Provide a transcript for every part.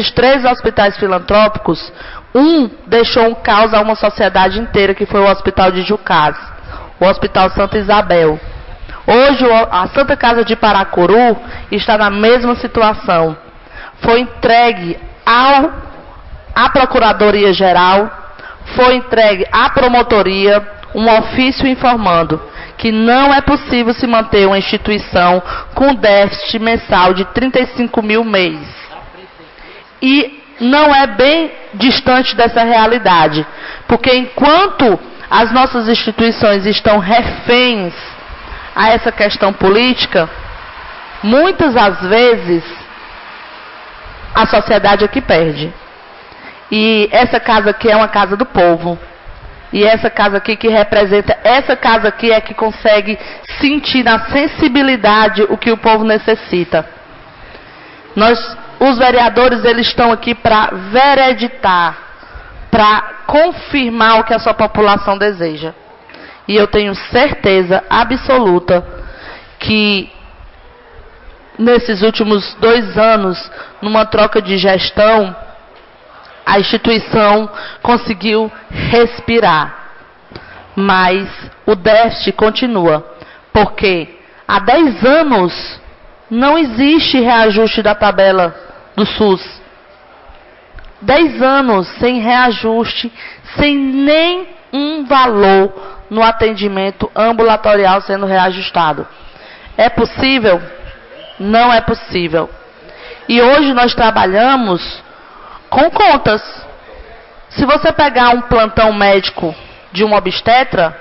desses 3 hospitais filantrópicos, um deixou um caos a uma sociedade inteira, que foi o Hospital de Jucás, o Hospital Santa Isabel. Hoje, a Santa Casa de Paracuru está na mesma situação. Foi entregue à Procuradoria-Geral, foi entregue à Promotoria um ofício informando que não é possível se manter uma instituição com déficit mensal de 35 mil mês. E não é bem distante dessa realidade, porque enquanto as nossas instituições estão reféns a essa questão política, muitas das vezes a sociedade é que perde. E essa casa aqui é uma casa do povo. E essa casa aqui que representa, essa casa aqui é que consegue sentir na sensibilidade o que o povo necessita. Os vereadores, eles estão aqui para vereditar, para confirmar o que a sua população deseja. E eu tenho certeza absoluta que nesses últimos 2 anos, numa troca de gestão, a instituição conseguiu respirar. Mas o déficit continua, porque há 10 anos não existe reajuste da tabela do SUS. 10 anos sem reajuste, sem nenhum valor no atendimento ambulatorial sendo reajustado. É possível? Não é possível. E hoje nós trabalhamos com contas. Se você pegar um plantão médico de um obstetra,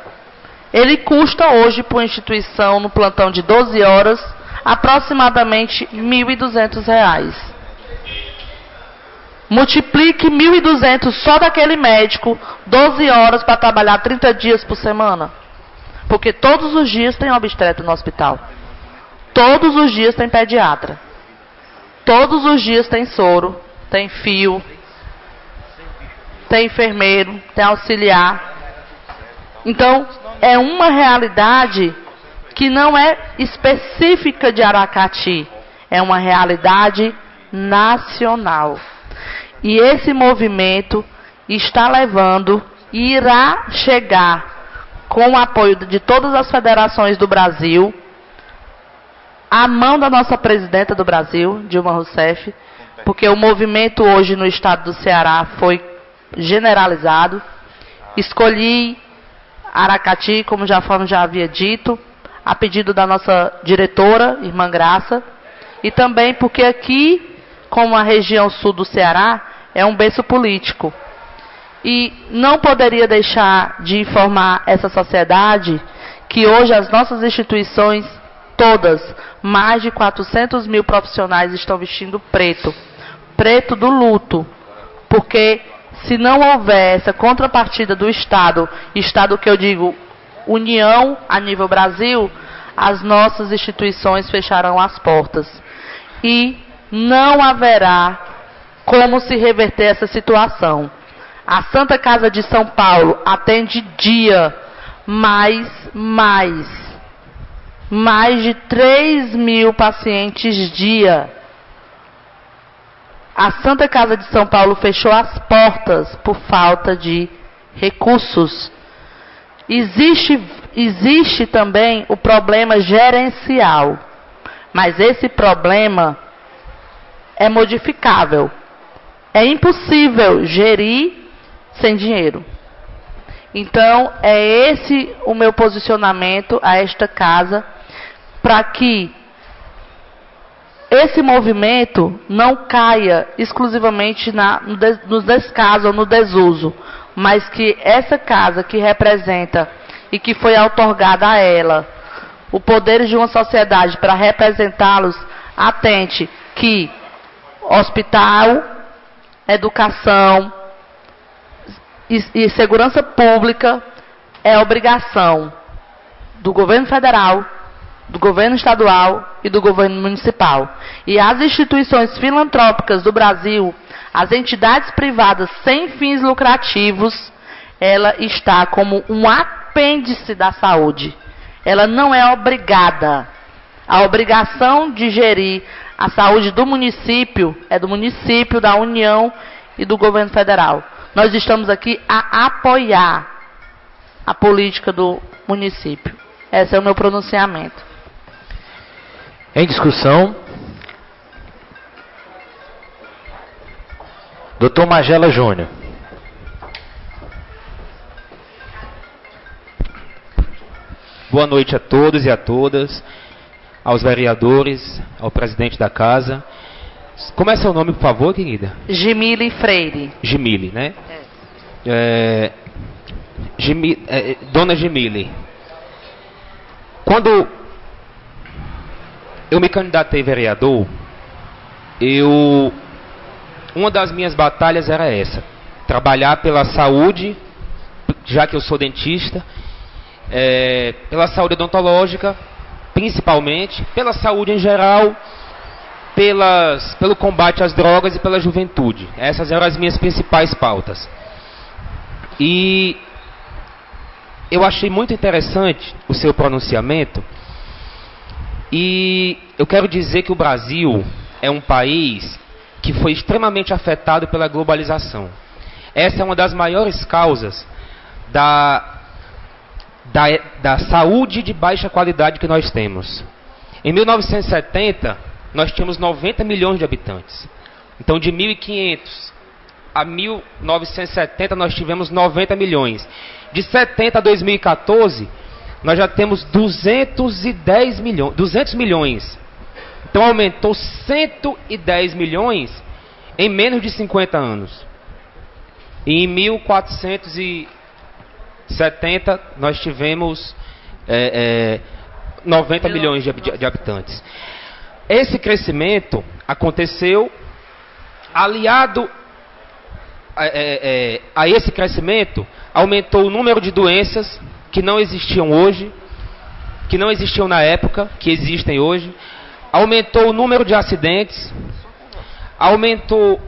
ele custa hoje para uma instituição no plantão de 12 horas aproximadamente R$ 1.200. Multiplique 1.200 só daquele médico, 12 horas para trabalhar 30 dias por semana. Porque todos os dias tem obstetra no hospital. Todos os dias tem pediatra. Todos os dias tem soro, tem fio, tem enfermeiro, tem auxiliar. Então, é uma realidade que não é específica de Aracati. É uma realidade nacional. E esse movimento está levando e irá chegar com o apoio de todas as federações do Brasil, à mão da nossa presidenta do Brasil, Dilma Rousseff, porque o movimento hoje no estado do Ceará foi generalizado. Escolhi Aracati, como já havia dito, a pedido da nossa diretora, irmã Graça, e também porque aqui, como a região sul do Ceará, é um berço político. E não poderia deixar de informar essa sociedade que hoje as nossas instituições, todas, mais de 400 mil profissionais estão vestindo preto. Preto do luto. Porque se não houver essa contrapartida do Estado, Estado que eu digo união a nível Brasil, as nossas instituições fecharão as portas. E não haverá como se reverter essa situação. A Santa Casa de São Paulo atende dia mais de 3 mil pacientes dia. A Santa Casa de São Paulo fechou as portas por falta de recursos. Existe também o problema gerencial, mas esse problema é modificável. É impossível gerir sem dinheiro. Então, é esse o meu posicionamento a esta casa, para que esse movimento não caia exclusivamente no descaso ou no desuso, mas que essa casa que representa e que foi outorgada a ela o poder de uma sociedade para representá-los, atente que hospital, educação e segurança pública é obrigação do governo federal, do governo estadual e do governo municipal. E as instituições filantrópicas do Brasil, as entidades privadas sem fins lucrativos, ela está como um apêndice da saúde. Ela não é obrigada. A obrigação de gerir A saúde do município é do município, da União e do governo federal. Nós estamos aqui a apoiar a política do município. Esse é o meu pronunciamento. Em discussão. Dr. Magela Júnior. Boa noite a todos e a todas, aos vereadores, ao presidente da casa. Como é seu nome, por favor, querida? Gimile Freire. Gimile, né? Dona Gimile, quando eu me candidatei vereador, uma das minhas batalhas era essa: trabalhar pela saúde, já que eu sou dentista, pela saúde odontológica, principalmente, pela saúde em geral, pelo combate às drogas e pela juventude. Essas eram as minhas principais pautas. E eu achei muito interessante o seu pronunciamento. E eu quero dizer que o Brasil é um país que foi extremamente afetado pela globalização. Essa é uma das maiores causas da saúde de baixa qualidade que nós temos. Em 1970, nós tínhamos 90 milhões de habitantes. Então, de 1500 a 1970, nós tivemos 90 milhões. De 70 a 2014, nós já temos 200 milhões. Então, aumentou 110 milhões em menos de 50 anos. E em 1470, nós tivemos 90 milhões de habitantes. Esse crescimento aconteceu aliado a esse crescimento, aumentou o número de doenças que não existiam hoje, que não existiam na época, que existem hoje, aumentou o número de acidentes, aumentou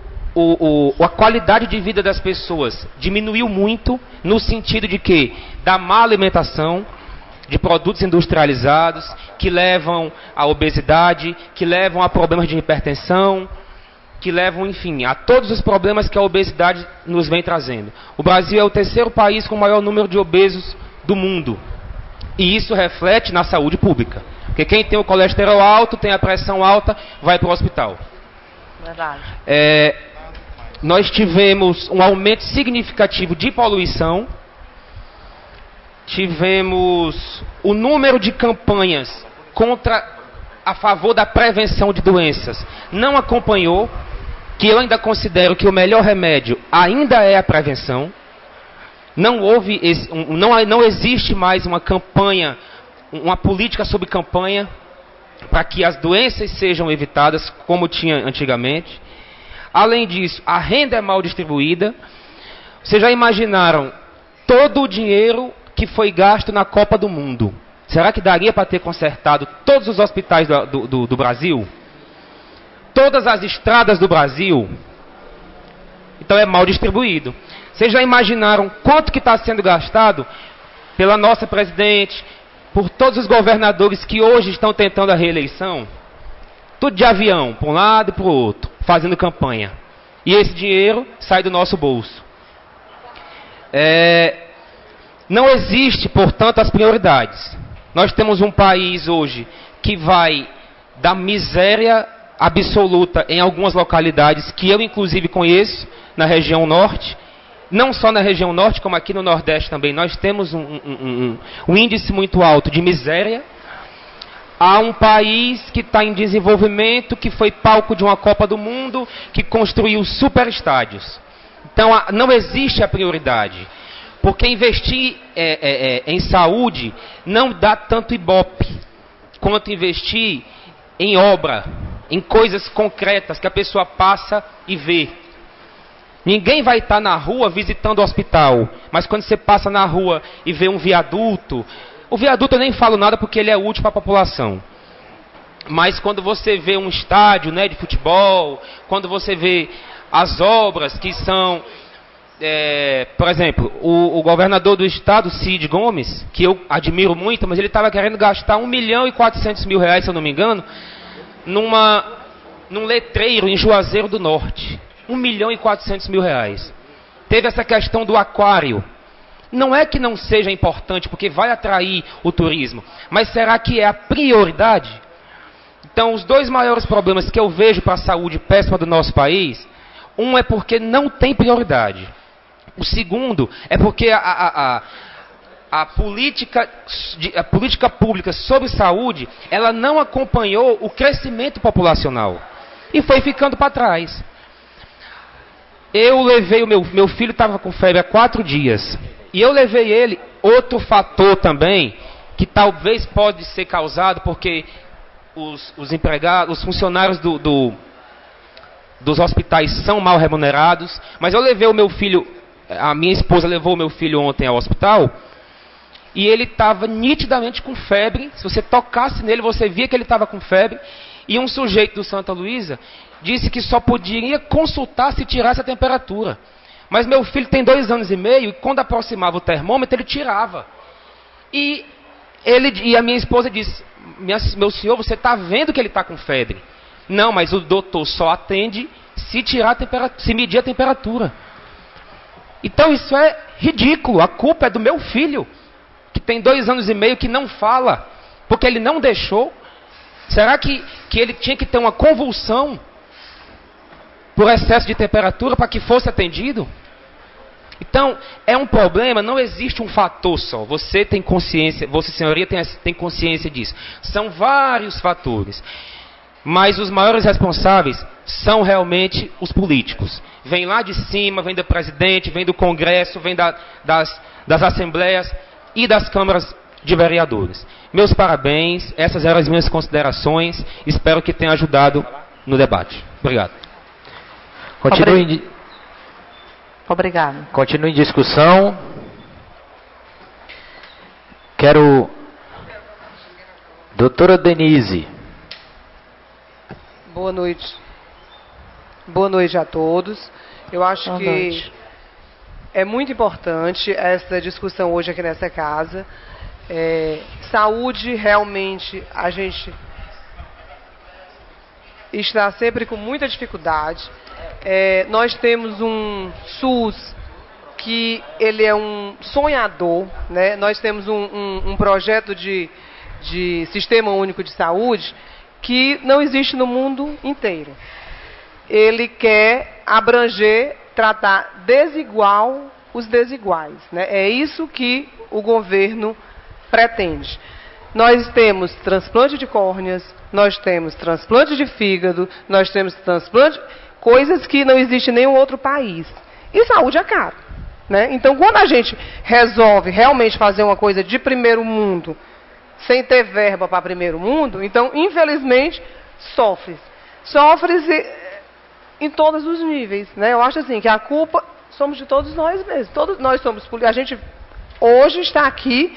a qualidade de vida das pessoas, diminuiu muito, no sentido de que da má alimentação, de produtos industrializados, que levam à obesidade, que levam a problemas de hipertensão, que levam, enfim, a todos os problemas que a obesidade nos vem trazendo. O Brasil é o terceiro país com o maior número de obesos do mundo. E isso reflete na saúde pública. Porque quem tem o colesterol alto, tem a pressão alta, vai para o hospital. Verdade. Nós tivemos um aumento significativo de poluição. Tivemos o número de campanhas a favor da prevenção de doenças não acompanhou, que eu ainda considero que o melhor remédio ainda é a prevenção. Não existe mais uma campanha, uma política sobre campanha para que as doenças sejam evitadas como tinha antigamente. Além disso, a renda é mal distribuída. Vocês já imaginaram todo o dinheiro que foi gasto na Copa do Mundo? Será que daria para ter consertado todos os hospitais do Brasil? Todas as estradas do Brasil? Então é mal distribuído. Vocês já imaginaram quanto que está sendo gastado pela nossa presidente, por todos os governadores que hoje estão tentando a reeleição? Tudo de avião, para um lado e para o outro, fazendo campanha. E esse dinheiro sai do nosso bolso. Não existe, portanto, as prioridades. Nós temos um país hoje que vai da miséria absoluta em algumas localidades que eu inclusive conheço na região norte. Não só na região norte, como aqui no Nordeste também. Nós temos um índice muito alto de miséria. Há um país que está em desenvolvimento, que foi palco de uma Copa do Mundo, que construiu super estádios. Então não existe a prioridade. Porque investir em saúde não dá tanto ibope quanto investir em obra, em coisas concretas que a pessoa passa e vê. Ninguém vai estar na rua visitando o hospital, mas quando você passa na rua e vê um viaduto, o viaduto eu nem falo nada porque ele é útil para a população. Mas quando você vê um estádio, né, de futebol, quando você vê as obras que são... por exemplo, o governador do estado, Cid Gomes, que eu admiro muito, mas ele estava querendo gastar R$ 1.400.000, se eu não me engano, num letreiro em Juazeiro do Norte. 1.400.000 reais. Teve essa questão do aquário. Não é que não seja importante, porque vai atrair o turismo, mas será que é a prioridade? Então, os dois maiores problemas que eu vejo para a saúde péssima do nosso país, um é porque não tem prioridade. O segundo é porque a política pública sobre saúde, ela não acompanhou o crescimento populacional e foi ficando para trás. Eu levei o meu filho estava com febre há 4 dias. E eu levei ele, outro fator também, que talvez pode ser causado porque os empregados, os funcionários dos hospitais são mal remunerados, mas eu levei o meu filho, a minha esposa levou o meu filho ontem ao hospital, e ele estava nitidamente com febre. Se você tocasse nele, você via que ele estava com febre, e um sujeito do Santa Luísa disse que só poderia consultar se tirasse a temperatura. Mas meu filho tem 2 anos e meio, e quando aproximava o termômetro, ele tirava. E a minha esposa disse, meu senhor, você está vendo que ele está com febre? Não, mas o doutor só atende se medir a temperatura. Então isso é ridículo, a culpa é do meu filho, que tem 2 anos e meio, que não fala, porque ele não deixou. Será que ele tinha que ter uma convulsão por excesso de temperatura para que fosse atendido? Então, é um problema, não existe um fator só. Você tem consciência, Vossa Senhoria tem consciência disso. São vários fatores. Mas os maiores responsáveis são realmente os políticos. Vem lá de cima, vem do presidente, vem do Congresso, vem das assembleias e das câmaras de vereadores. Meus parabéns, essas eram as minhas considerações. Espero que tenha ajudado no debate. Obrigado. Obrigado. Continue em discussão. Quero... Doutora Denise. Boa noite. Boa noite a todos. Eu acho Boa que noite. é muito importante essa discussão hoje aqui nessa casa. Saúde, realmente, a gente está sempre com muita dificuldade. Nós temos um SUS que ele é um sonhador, né? Nós temos um projeto de Sistema Único de Saúde que não existe no mundo inteiro. Ele quer abranger, tratar desigual os desiguais, né? É isso que o governo pretende. Nós temos transplante de córneas, nós temos transplante de fígado, nós temos transplante... coisas que não existem em nenhum outro país. E saúde é caro, né? Então, quando a gente resolve realmente fazer uma coisa de primeiro mundo, sem ter verba para primeiro mundo, então, infelizmente, sofre-se em todos os níveis, né? Eu acho assim, que a culpa somos de todos nós mesmos. Todos nós somos... A gente hoje está aqui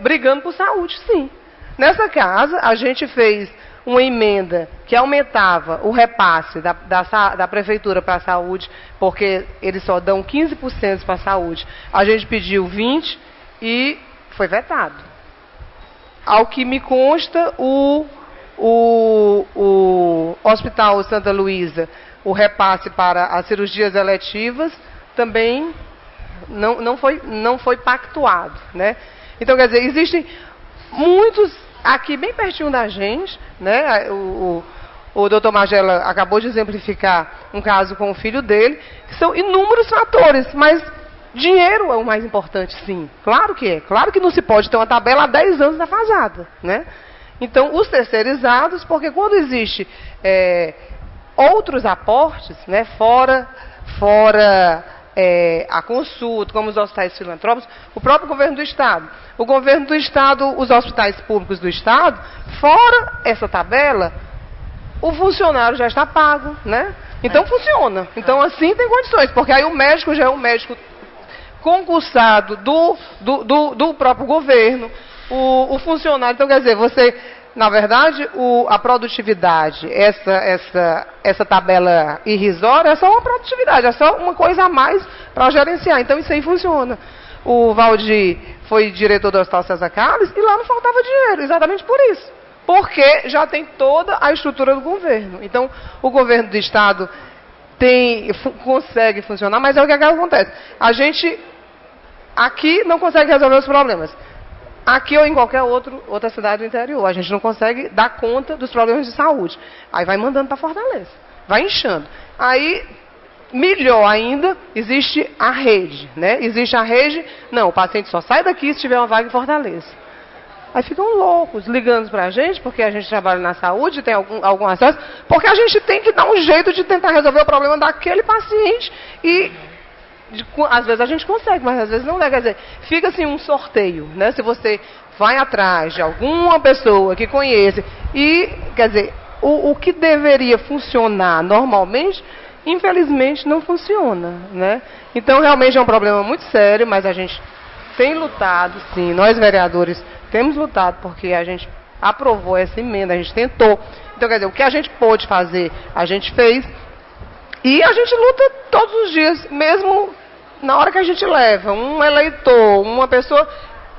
brigando por saúde, sim. Nessa casa, a gente fez uma emenda que aumentava o repasse da prefeitura para a saúde, porque eles só dão 15% para a saúde. A gente pediu 20% e foi vetado. Ao que me consta, o Hospital Santa Luísa, o repasse para as cirurgias eletivas, também não foi pactuado, né? Então, quer dizer, existem muitos... Aqui, bem pertinho da gente, né, o doutor Magela acabou de exemplificar um caso com o filho dele, que são inúmeros fatores, mas dinheiro é o mais importante, sim. Claro que é. Claro que não se pode ter uma tabela há 10 anos defasada, né? Então, os terceirizados, porque quando existe outros aportes, né, fora a consulta, como os hospitais filantrópicos, o próprio governo do Estado. O governo do Estado, os hospitais públicos do Estado, fora essa tabela, o funcionário já está pago, né? Então funciona. Então assim tem condições, porque aí o médico já é um médico concursado do próprio governo, o funcionário, então quer dizer, você, na verdade, a produtividade, essa tabela irrisória é só uma produtividade, é só uma coisa a mais para gerenciar. Então isso aí funciona. O Valdir foi diretor do Hospital César Carlos e lá não faltava dinheiro, exatamente por isso. porque já tem toda a estrutura do governo. Então, o governo do Estado consegue funcionar, mas é o que acontece. A gente aqui não consegue resolver os problemas. Aqui ou em qualquer outra cidade do interior, a gente não consegue dar conta dos problemas de saúde. Aí vai mandando para Fortaleza, vai inchando. Aí, melhor ainda, existe a rede, né? Existe a rede, não, o paciente só sai daqui se tiver uma vaga em Fortaleza. Aí ficam loucos ligando para a gente, porque a gente trabalha na saúde, tem algum acesso, porque a gente tem que dar um jeito de tentar resolver o problema daquele paciente e às vezes a gente consegue, mas às vezes não dá. Quer dizer, fica assim um sorteio, né? Se você vai atrás de alguma pessoa que conhece e, quer dizer, o que deveria funcionar normalmente, infelizmente não funciona, né? Então realmente é um problema muito sério, mas a gente tem lutado, sim, nós vereadores temos lutado porque a gente aprovou essa emenda, a gente tentou. Então, quer dizer, o que a gente pôde fazer, a gente fez. E a gente luta todos os dias, mesmo na hora que a gente leva um eleitor, uma pessoa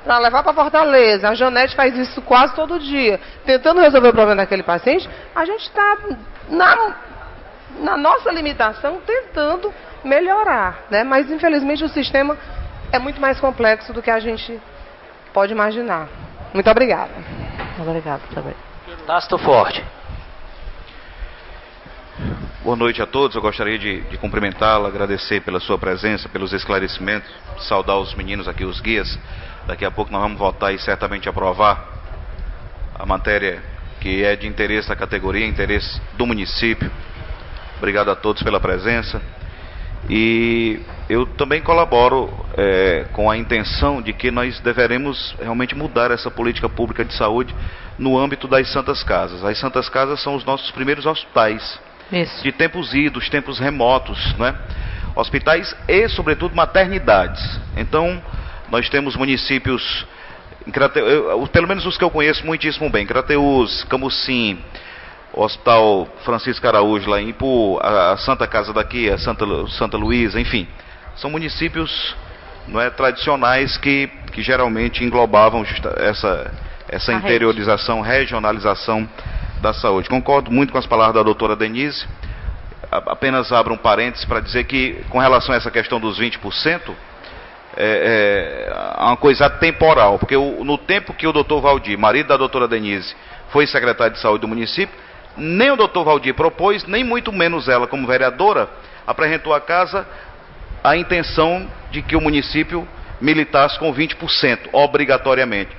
para levar para Fortaleza. A Janete faz isso quase todo dia, tentando resolver o problema daquele paciente. A gente está, na nossa limitação, tentando melhorar, né? Mas, infelizmente, o sistema é muito mais complexo do que a gente pode imaginar. Muito obrigada. Obrigado também. Tasto Forte. Boa noite a todos, eu gostaria de cumprimentá-la, agradecer pela sua presença, pelos esclarecimentos, saudar os meninos aqui, os guias. Daqui a pouco nós vamos votar e certamente aprovar a matéria que é de interesse da categoria, interesse do município. Obrigado a todos pela presença. E eu também colaboro com a intenção de que nós deveremos realmente mudar essa política pública de saúde no âmbito das Santas Casas. As Santas Casas são os nossos primeiros hospitais. Isso. De tempos idos, tempos remotos, né? Hospitais e, sobretudo, maternidades. Então, nós temos municípios, pelo menos os que eu conheço muitíssimo bem, Crateús, Camusim, o Hospital Francisco Araújo lá em Ipu, a Santa Casa daqui, a Santa Luísa, enfim. São municípios, não é, tradicionais que geralmente englobavam essa interiorização, regionalização da saúde. Concordo muito com as palavras da doutora Denise. Apenas abro um parênteses para dizer que, com relação a essa questão dos 20%, é uma coisa atemporal, porque no tempo que o doutor Valdir, marido da doutora Denise, foi secretário de saúde do município, nem o doutor Valdir propôs, nem muito menos ela, como vereadora, apresentou à casa a intenção de que o município militasse com 20%, obrigatoriamente.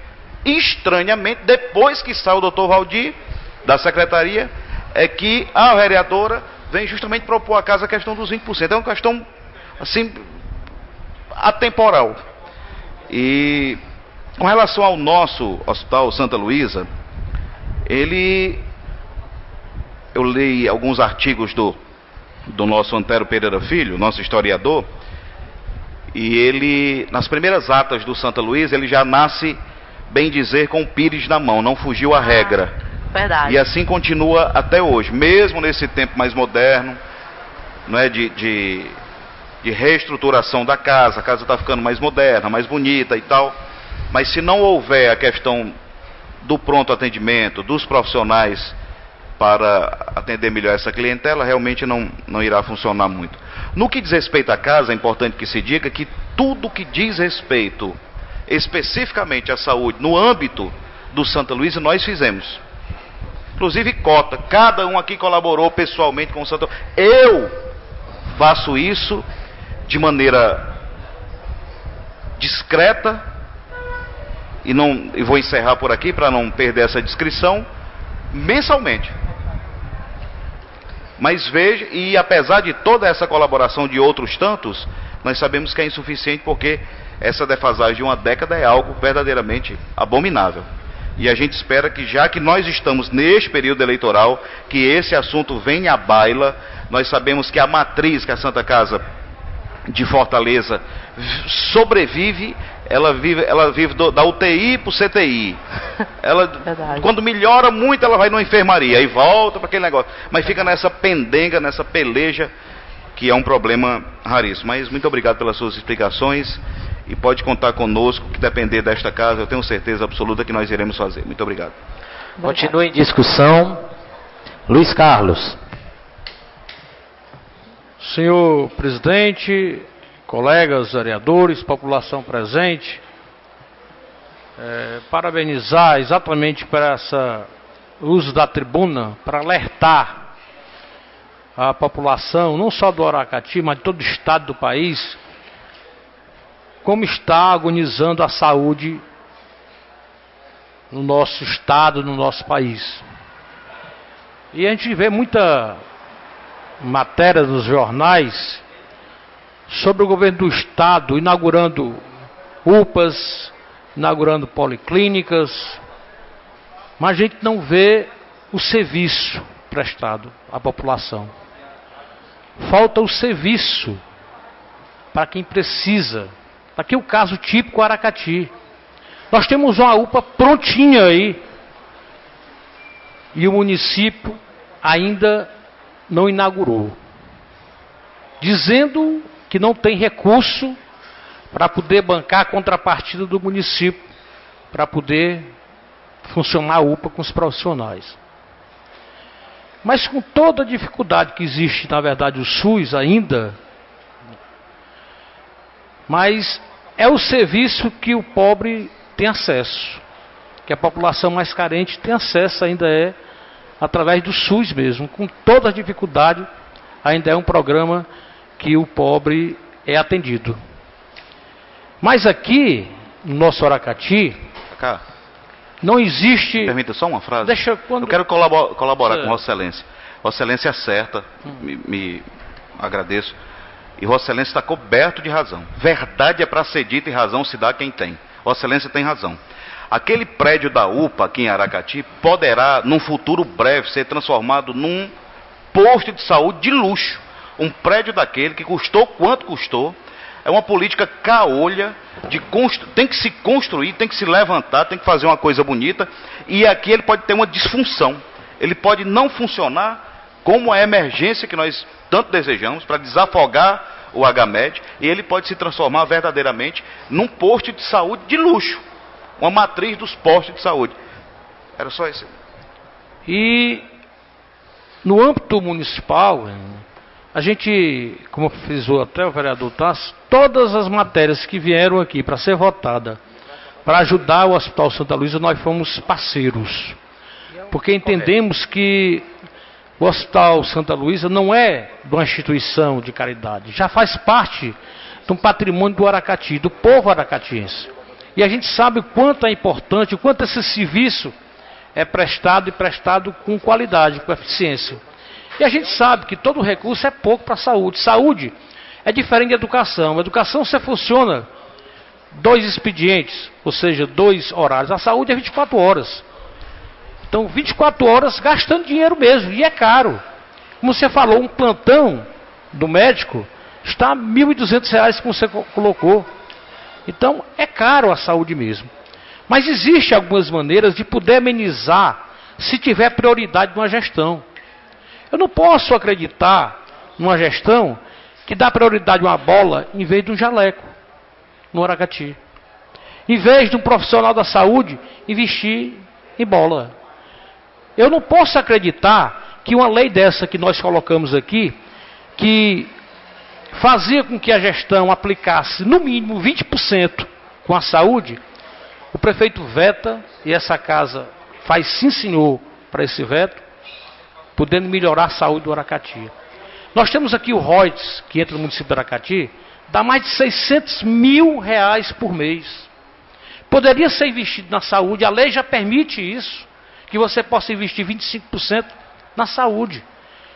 Estranhamente, depois que sai o doutor Valdir da secretaria, é que a vereadora vem justamente propor à casa a questão dos 20%. É uma questão, assim, atemporal. E com relação ao nosso Hospital Santa Luísa, eu li alguns artigos do nosso Antero Pereira Filho, nosso historiador, e ele, nas primeiras atas do Santa Luísa, ele já nasce, bem dizer, com o pires na mão, não fugiu à regra. Verdade. E assim continua até hoje, mesmo nesse tempo mais moderno, não é, de reestruturação da casa. A casa está ficando mais moderna, mais bonita e tal, mas se não houver a questão do pronto atendimento, dos profissionais para atender melhor essa clientela, realmente não irá funcionar muito. No que diz respeito à casa, é importante que se diga que tudo que diz respeito especificamente à saúde no âmbito do Santa Luísa, nós fizemos. Inclusive cota, cada um aqui colaborou pessoalmente com o Santa Luísa. Eu faço isso de maneira discreta, e vou encerrar por aqui para não perder essa descrição, mensalmente. Mas veja, e apesar de toda essa colaboração de outros tantos, nós sabemos que é insuficiente, porque essa defasagem de uma década é algo verdadeiramente abominável. E a gente espera que, já que nós estamos neste período eleitoral, que esse assunto venha à baila. Nós sabemos que a matriz, que a Santa Casa de Fortaleza sobrevive, ela vive da UTI para o CTI. Quando melhora muito, ela vai numa enfermaria e volta para aquele negócio. Mas fica nessa pendenga, nessa peleja, que é um problema raríssimo. Mas muito obrigado pelas suas explicações, e pode contar conosco, que depender desta casa, eu tenho certeza absoluta que nós iremos fazer. Muito obrigado. Continua em discussão. Luiz Carlos. Senhor presidente, colegas vereadores, população presente, parabenizar exatamente por essa uso da tribuna para alertar a população, não só do Aracati, mas de todo o estado do país, como está agonizando a saúde no nosso estado, no nosso país. E a gente vê muita matéria nos jornais sobre o governo do estado inaugurando UPAs, inaugurando policlínicas, mas a gente não vê o serviço prestado à população. Falta o serviço para quem precisa. Aqui é o caso típico Aracati. Nós temos uma UPA prontinha aí e o município ainda não inaugurou, dizendo que não tem recurso para poder bancar a contrapartida do município, para poder funcionar a UPA com os profissionais. Mas com toda a dificuldade que existe, na verdade, o SUS ainda, mas é o serviço que o pobre tem acesso, que a população mais carente tem acesso ainda através do SUS mesmo, com toda a dificuldade, ainda é um programa que o pobre é atendido. Mas aqui, no nosso Aracati, não existe... Permita só uma frase. Eu quero colaborar com Vossa Excelência. Vossa Excelência acerta, me agradeço. E Vossa Excelência está coberto de razão. Verdade é para ser dita e razão se dá quem tem. Vossa Excelência tem razão. Aquele prédio da UPA aqui em Aracati poderá, num futuro breve, ser transformado num posto de saúde de luxo. Um prédio daquele que custou quanto custou. É uma política caolha, tem que se construir, tem que se levantar, tem que fazer uma coisa bonita. E aqui ele pode ter uma disfunção. Ele pode não funcionar como a emergência que nós tanto desejamos para desafogar o HMED. E ele pode se transformar verdadeiramente num posto de saúde de luxo. Uma matriz dos postos de saúde. Era só isso. E no âmbito municipal, a gente, como frisou até o vereador Tasso, todas as matérias que vieram aqui para ser votada, para ajudar o Hospital Santa Luísa, nós fomos parceiros. Porque entendemos que o Hospital Santa Luísa não é de uma instituição de caridade, já faz parte de um patrimônio do Aracati, do povo aracatiense. E a gente sabe o quanto é importante, o quanto esse serviço é prestado e prestado com qualidade, com eficiência. E a gente sabe que todo recurso é pouco para a saúde. Saúde é diferente de educação. A educação você funciona 2 expedientes, ou seja, 2 horários. A saúde é 24 horas. Então, 24 horas gastando dinheiro mesmo, e é caro. Como você falou, um plantão do médico está R$ 1.200, como você colocou. Então, é caro a saúde mesmo. Mas existem algumas maneiras de poder amenizar se tiver prioridade numa gestão. Eu não posso acreditar numa gestão que dá prioridade a uma bola em vez de um jaleco no Aracati. Em vez de um profissional da saúde investir em bola. Eu não posso acreditar que uma lei dessa que nós colocamos aqui, que fazia com que a gestão aplicasse no mínimo 20% com a saúde, o prefeito veta, e essa casa faz sim senhor para esse veto, podendo melhorar a saúde do Aracati. Nós temos aqui o Reuters, que entra no município do Aracati, dá mais de R$600 mil por mês. Poderia ser investido na saúde, a lei já permite isso, que você possa investir 25% na saúde.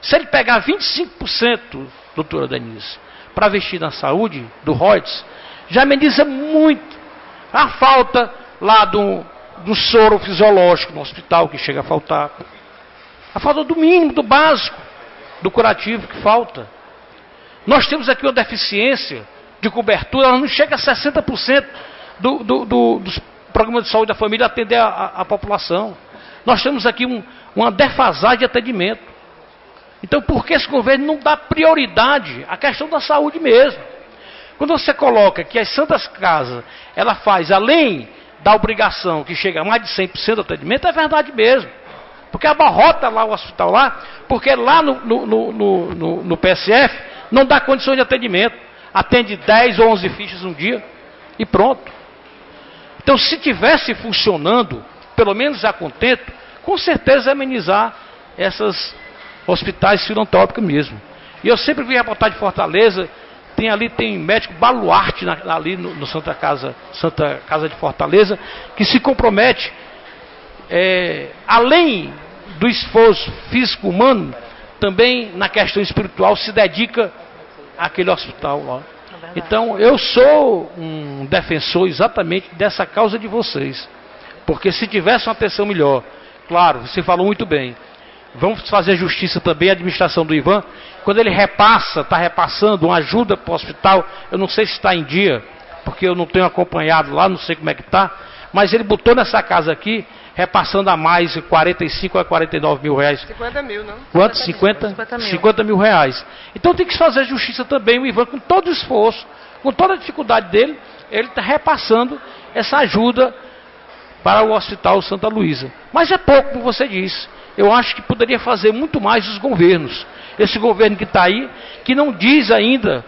Se ele pegar 25%, doutora Denise, para investir na saúde do Reuters, já ameniza muito a falta lá do soro fisiológico no hospital, que chega a faltar. A falta do mínimo, do básico, do curativo que falta. Nós temos aqui uma deficiência de cobertura, ela não chega a 60% dos programas de saúde da família atender a população. Nós temos aqui uma defasagem de atendimento. Então, por que esse governo não dá prioridade à questão da saúde mesmo? Quando você coloca que as Santas Casas, ela faz, além da obrigação, que chega a mais de 100% do atendimento, é verdade mesmo. Porque abarrota lá o hospital lá, porque lá no PSF não dá condições de atendimento. Atende 10 ou 11 fichas um dia e pronto. Então, se tivesse funcionando, pelo menos a contento, com certeza amenizar essas hospitais filantrópicos mesmo. E eu sempre vi reportagem de Fortaleza, tem médico baluarte ali no Santa Casa de Fortaleza, que se compromete, além do esforço físico humano, também na questão espiritual, se dedica àquele hospital lá. Então, eu sou um defensor exatamente dessa causa de vocês. Porque se tivesse uma atenção melhor, claro, você falou muito bem, vamos fazer justiça também à administração do Ivan, quando ele está repassando uma ajuda para o hospital, eu não sei se está em dia, porque eu não tenho acompanhado lá, não sei como é que está, mas ele botou nessa casa aqui, repassando a mais 45 a 49 mil reais. 50 mil, não? Quanto? 50 mil reais. Então tem que fazer justiça também, o Ivan, com todo o esforço, com toda a dificuldade dele, ele está repassando essa ajuda para o Hospital Santa Luísa. Mas é pouco, como você disse. Eu acho que poderia fazer muito mais os governos. Esse governo que está aí, que não diz ainda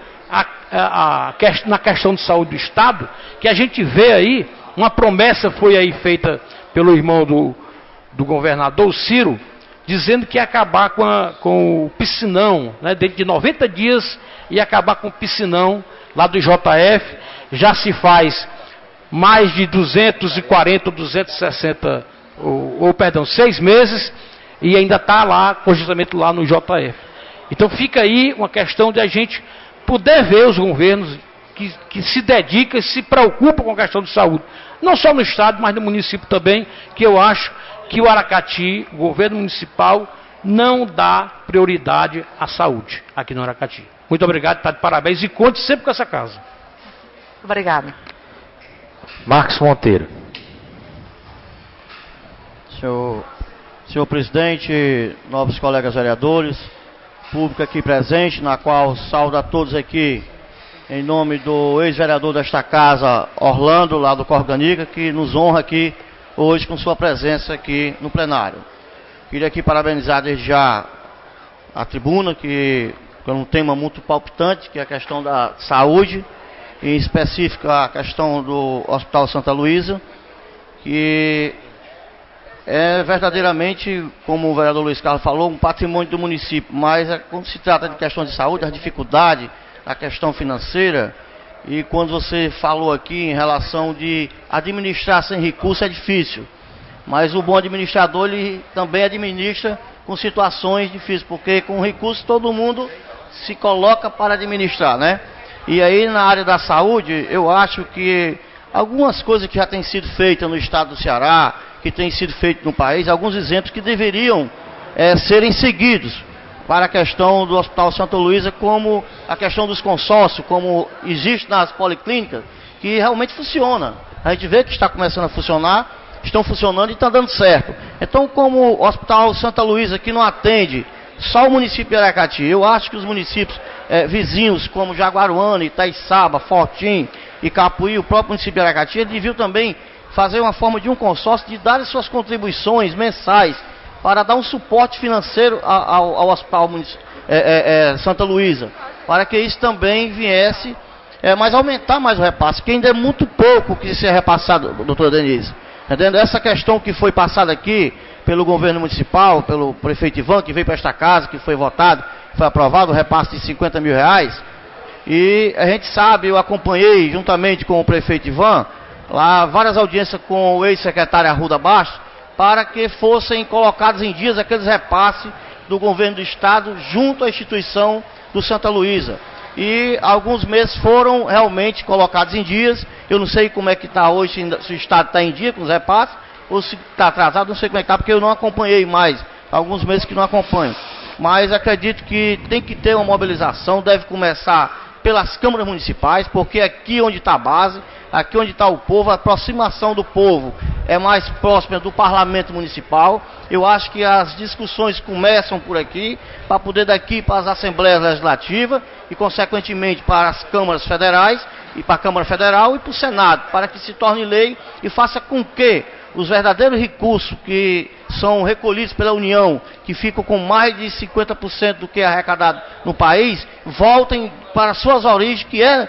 na questão de saúde do Estado, que a gente vê aí, uma promessa foi aí feita pelo irmão do governador, o Ciro, dizendo que ia acabar com o piscinão, né, dentro de 90 dias, ia acabar com o piscinão lá do JF. Já se faz mais de 240 ou 260, perdão, 6 meses, e ainda está lá, justamente lá no JF. Então fica aí uma questão de a gente poder ver os governos que se dedicam e se preocupam com a questão de saúde. Não só no estado, mas no município também, que eu acho que o Aracati, o governo municipal, não dá prioridade à saúde aqui no Aracati. Muito obrigado, está de parabéns e conte sempre com essa casa. Obrigada. Marcos Monteiro. Senhor presidente, nobres colegas vereadores, público aqui presente, na qual saúdo a todos aqui, em nome do ex-vereador desta casa, Orlando, lá do Corganica, que nos honra aqui hoje com sua presença aqui no plenário. Queria aqui parabenizar desde já a tribuna, que é um tema muito palpitante, que é a questão da saúde, em específico a questão do Hospital Santa Luísa, que é verdadeiramente, como o vereador Luiz Carlos falou, um patrimônio do município, mas quando se trata de questão de saúde, a dificuldade, a questão financeira, e quando você falou aqui em relação de administrar sem recurso é difícil, mas o bom administrador ele também administra com situações difíceis, porque com recurso todo mundo se coloca para administrar, né? E aí na área da saúde, eu acho que algumas coisas que já têm sido feitas no estado do Ceará, que têm sido feitas no país, alguns exemplos que deveriam serem seguidos para a questão do Hospital Santa Luísa, como a questão dos consórcios, como existe nas policlínicas, que realmente funciona. A gente vê que está começando a funcionar, estão funcionando e está dando certo. Então, como o Hospital Santa Luísa, que não atende só o município de Aracati, eu acho que os municípios vizinhos, como Jaguaruana, Itaiçaba, Fortim e Capuí, o próprio município de Aracati, ele deviam também fazer uma forma de um consórcio, de dar as suas contribuições mensais, para dar um suporte financeiro ao Hospital Santa Luísa, para que isso também viesse, mas aumentar mais o repasse, que ainda é muito pouco que se é repassado, doutor Denise. Entendendo? Essa questão que foi passada aqui pelo governo municipal, pelo prefeito Ivan, que veio para esta casa, que foi votado, foi aprovado o repasse de 50 mil reais, e a gente sabe, eu acompanhei juntamente com o prefeito Ivan, lá várias audiências com o ex-secretário Arruda Bastos, para que fossem colocados em dias aqueles repasses do governo do estado junto à instituição do Santa Luísa. E alguns meses foram realmente colocados em dias. Eu não sei como é que está hoje, se o estado está em dia com os repasses, ou se está atrasado, não sei como é que está, porque eu não acompanhei mais, alguns meses que não acompanho. Mas acredito que tem que ter uma mobilização, deve começar pelas câmaras municipais, porque aqui onde está a base, aqui onde está o povo, a aproximação do povo é mais próxima do parlamento municipal. Eu acho que as discussões começam por aqui, para poder daqui para as assembleias legislativas e consequentemente para as câmaras federais, e para a Câmara Federal e para o Senado, para que se torne lei e faça com que os verdadeiros recursos que são recolhidos pela União, que ficam com mais de 50% do que é arrecadado no país, voltem para suas origens, que é